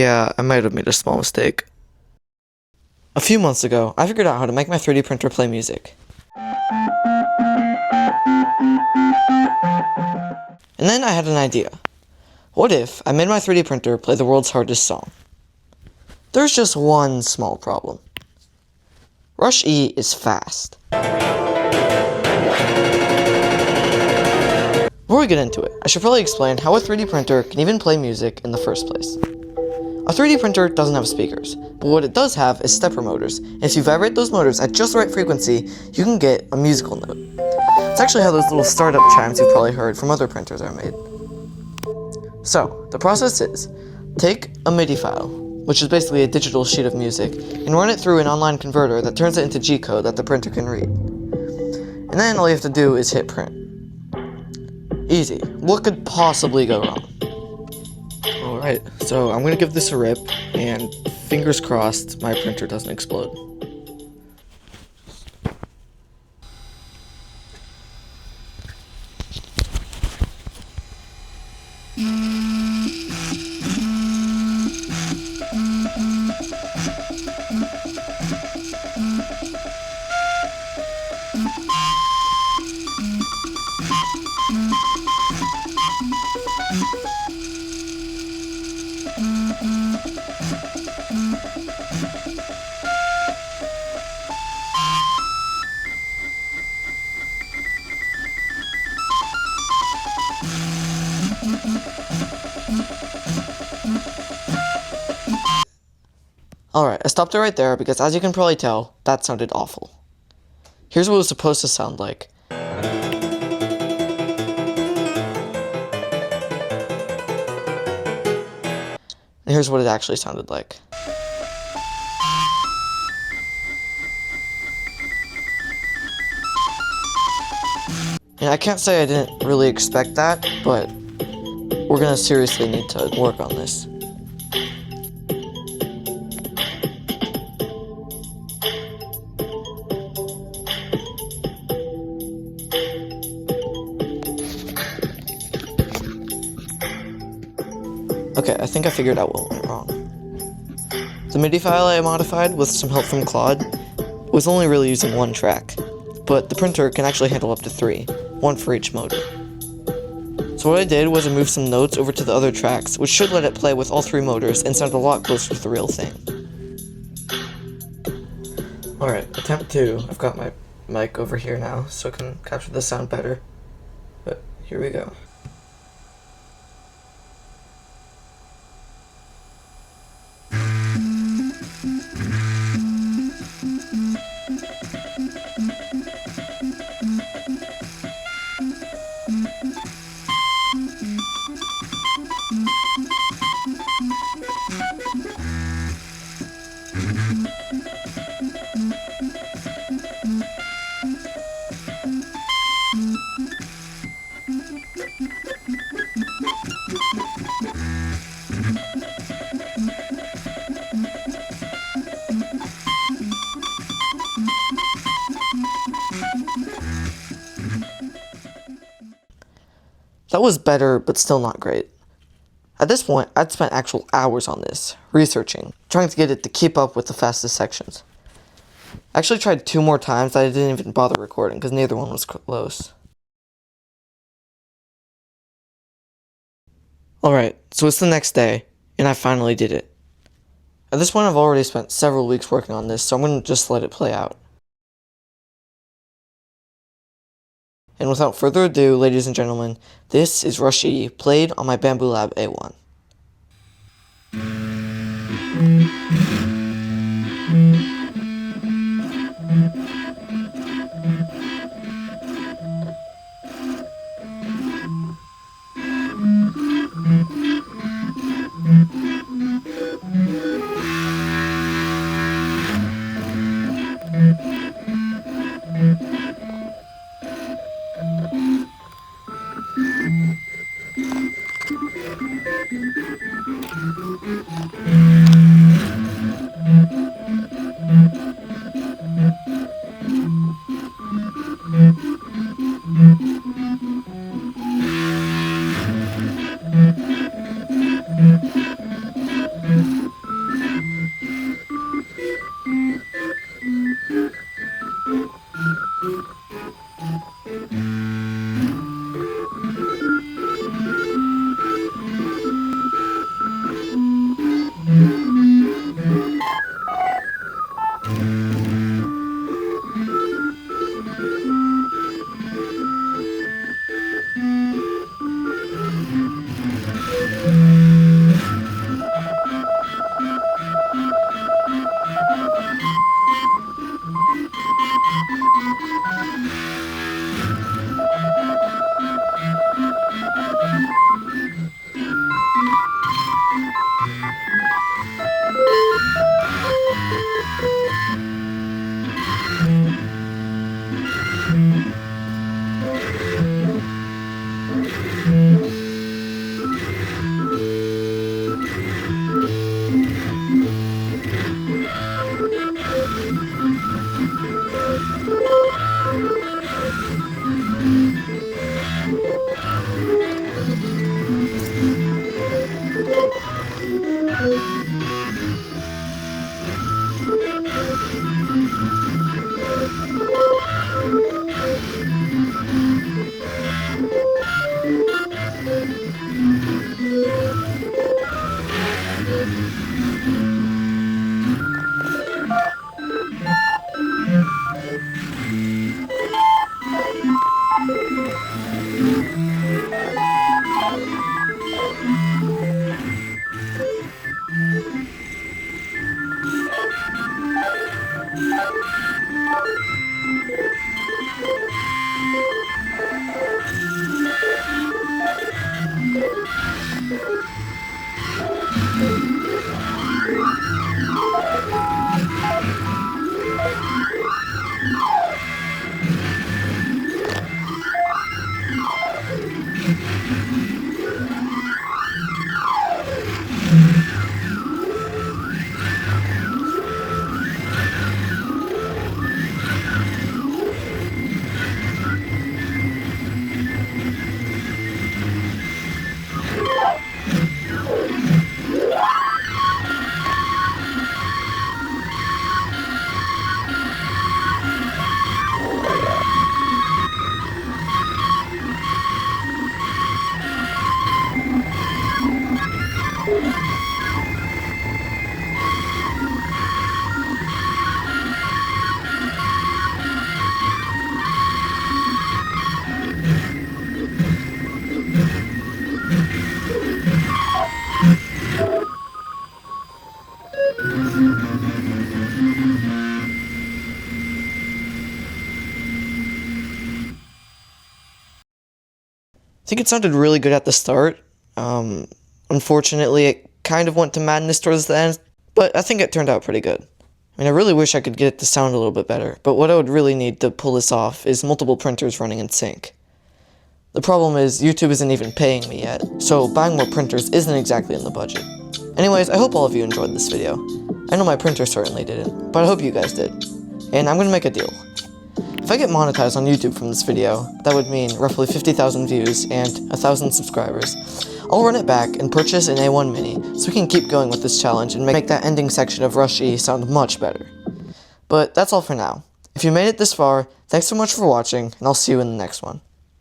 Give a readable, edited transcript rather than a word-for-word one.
Yeah, I might have made a small mistake. A few months ago, I figured out how to make my 3D printer play music. And then I had an idea. What if I made my 3D printer play the world's hardest song? There's just one small problem. Rush E is fast. Before we get into it, I should probably explain how a 3D printer can even play music in the first place. A 3D printer doesn't have speakers, but what it does have is stepper motors, and if you vibrate those motors at just the right frequency, you can get a musical note. It's actually how those little startup chimes you've probably heard from other printers are made. So, the process is, take a MIDI file, which is basically a digital sheet of music, and run it through an online converter that turns it into G-code that the printer can read. And then all you have to do is hit print. Easy. What could possibly go wrong? Alright, so I'm gonna give this a rip, and fingers crossed my printer doesn't explode. Alright, I stopped it right there because as you can probably tell, that sounded awful. Here's what it was supposed to sound like. And here's what it actually sounded like. And I can't say I didn't really expect that, but we're gonna seriously need to work on this. Okay, I think I figured out what went wrong. The MIDI file I modified with some help from Claude was only really using one track, but the printer can actually handle up to 3, one for each motor. So what I did was I moved some notes over to the other tracks, which should let it play with all 3 motors and sound a lot closer to the real thing. Alright, attempt 2. I've got my mic over here now, so I can capture the sound better. But here we go. That was better, but still not great. At this point, I'd spent actual hours on this, researching, trying to get it to keep up with the fastest sections. I actually tried 2 more times that I didn't even bother recording, because neither one was close. Alright, so it's the next day, and I finally did it. At this point, I've already spent several weeks working on this, so I'm going to just let it play out. And without further ado, ladies and gentlemen, this is Rush E, played on my Bambu Lab A1. I think it sounded really good at the start. Unfortunately, it kind of went to madness towards the end, but I think it turned out pretty good. I mean, I really wish I could get it to sound a little bit better, but what I would really need to pull this off is multiple printers running in sync. The problem is, YouTube isn't even paying me yet, so buying more printers isn't exactly in the budget. Anyways, I hope all of you enjoyed this video. I know my printer certainly didn't, but I hope you guys did. And I'm gonna make a deal. If I get monetized on YouTube from this video, that would mean roughly 50,000 views and 1,000 subscribers. I'll run it back and purchase an A1 Mini so we can keep going with this challenge and make that ending section of Rush E sound much better. But that's all for now. If you made it this far, thanks so much for watching, and I'll see you in the next one.